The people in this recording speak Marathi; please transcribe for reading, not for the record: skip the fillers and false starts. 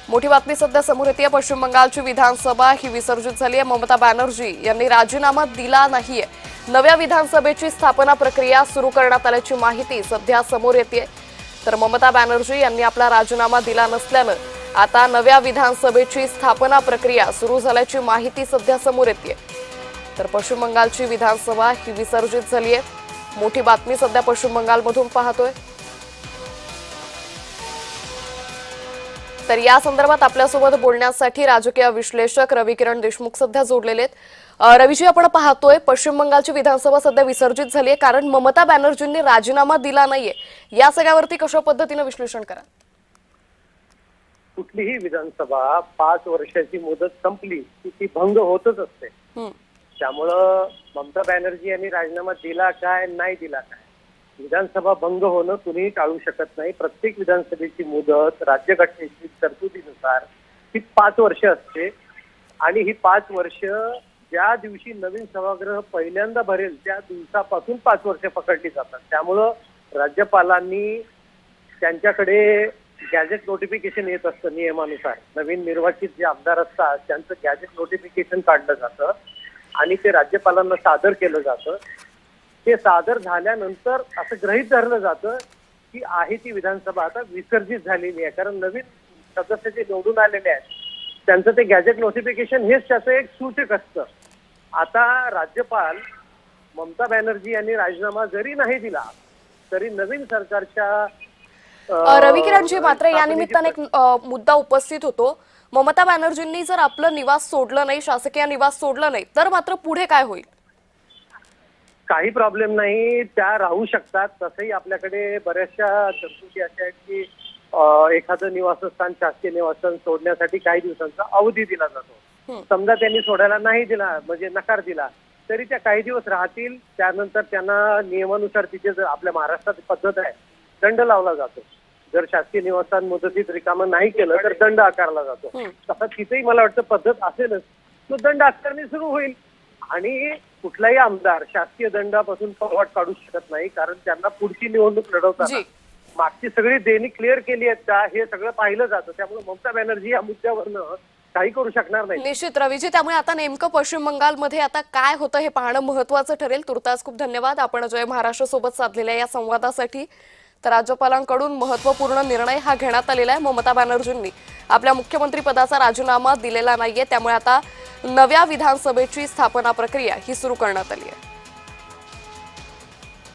मोठी बातमी सध्या समोर येते। पश्चिम बंगालची विधानसभा ही विसर्जित झाली आहे। ममता बॅनर्जी यांनी राजीनामा दिला नाहीये। नव्या विधानसभेची स्थापना प्रक्रिया सुरू करण्यात आल्याची माहिती सध्या समोर येते। तर ममता बॅनर्जी यांनी आपला राजीनामा दिला नसल्याने आता नव्या विधानसभेची स्थापना प्रक्रिया सुरू झाल्याची माहिती सध्या समोर येते। तर पश्चिम बंगालची विधानसभा ही विसर्जित झाली आहे। मोठी बातमी सध्या पश्चिम बंगालमधून पाहतोय। तर या संदर्भात आपल्यासोबत बोलण्यासाठी राजकीय विश्लेषक रविकिरण देशमुख सध्या जोडलेले आहेत। रवीजी, आपण पाहतोय पश्चिम बंगालची विधानसभा सध्या विसर्जित झाली आहे कारण ममता बॅनर्जींनी राजीनामा दिला नाहीये। या सगळ्यावरती कशा पद्धतीने विश्लेषण करा? कुठलीही विधानसभा 5 वर्षाची मुदत संपली की ती भंग होतच असते। त्यामुळं ममता बॅनर्जी यांनी राजीनामा दिला काय नाही दिला काय, विधानसभा भंग होणं कुणीही टाळू शकत नाही। प्रत्येक विधानसभेची मुदत राज्यघटनेची तरतुदीनुसार ही 5 वर्ष असते आणि ही 5 वर्ष ज्या दिवशी नवीन सभागृह पहिल्यांदा भरेल त्या दिवसापासून 5 वर्ष पकडली जातात। त्यामुळं राज्यपालांनी त्यांच्याकडे गॅजेट नोटिफिकेशन येत असतं नियमानुसार। नवीन निर्वाचित जे आमदार असतात त्यांचं गॅजेट नोटिफिकेशन काढलं जातं आणि ते राज्यपालांना सादर केलं जातं। ते सादर झाल्यानंतर असं गृहीत धरलं जातं की आहे ती विधानसभा आता विसर्जित झालेली आहे, कारण नवीन सदस्य जे निवडून आलेले आहेत त्यांचं ते गॅजेट नोटिफिकेशन हेच त्याचं एक सूचक असतं। आता राज्यपाल ममता बॅनर्जी यांनी राजीनामा जरी नाही दिला तरी नवीन सरकारच्या रविकिरणजी, मात्र या निमित्ताने एक मुद्दा उपस्थित होतो। ममता बॅनर्जींनी जर आपलं निवास सोडलं नाही, शासकीय निवास सोडलं नाही, तर मात्र पुढे काय होईल? काही प्रॉब्लेम नाही, त्या राहू शकतात। तसंही आपल्याकडे बऱ्याचशा तरतुदी अशा आहेत की एखादं निवासस्थान शासकीय निवासस्थान सोडण्यासाठी काही दिवसांचा अवधी दिला जातो। समजा त्यांनी सोडायला नाही दिला, म्हणजे नकार दिला, तरी त्या काही दिवस राहतील। त्यानंतर त्यांना नियमानुसार तिथे जर आपल्या महाराष्ट्रात पद्धत आहे दंड लावला जातो। जर शासकीय निवासस्थान मुदतीत रिकामं नाही केलं तर दंड आकारला जातो। तसं तिथेही मला वाटतं पद्धत असेलच, तो दंड आकारणी सुरू होईल आणि कुठलाही आमदार शासकीय दंडापासून पळवाट काढू शकत नाही, कारण त्यांना पुढची निवडणूक लढवताना मागची सगळी देणी क्लिअर केली आहेत का हे सगळं पाहिलं जातं। त्यामुळे ममता बॅनर्जी या मुद्द्यावरनं काही करू शकणार नाही। निश्चित रवीजी, त्यामुळे आता नेमकं पश्चिम बंगालमध्ये आता काय होतं हे पाहणं महत्त्वाचं ठरेल। तुर्तास खूप धन्यवाद आपण जय महाराष्ट्र सोबत साधलेल्या या संवादासाठी। तर राज्यपालांकडून महत्त्वपूर्ण निर्णय हा घेण्यात आलेला आहे। ममता बॅनर्जींनी आपल्या मुख्यमंत्री पदाचा राजीनामा दिलेला नाहीये, त्यामुळे आता नव्या विधानसभेची स्थापना प्रक्रिया ही सुरू करण्यात आली आहे।